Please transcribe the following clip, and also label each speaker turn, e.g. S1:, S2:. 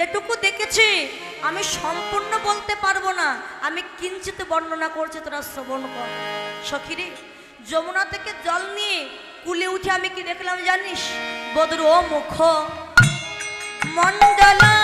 S1: এটুকু দেখেছি, আমি সম্পূর্ণ বলতে পারবো না, আমি কিঞ্চিত বর্ণনা করছি, তোরা শ্রবণ কর। সখিরে, যমুনা থেকে জল নিয়ে কুলে উঠে আমি কি দেখলাম জানিস? বদর ও মুখ মণ্ডলা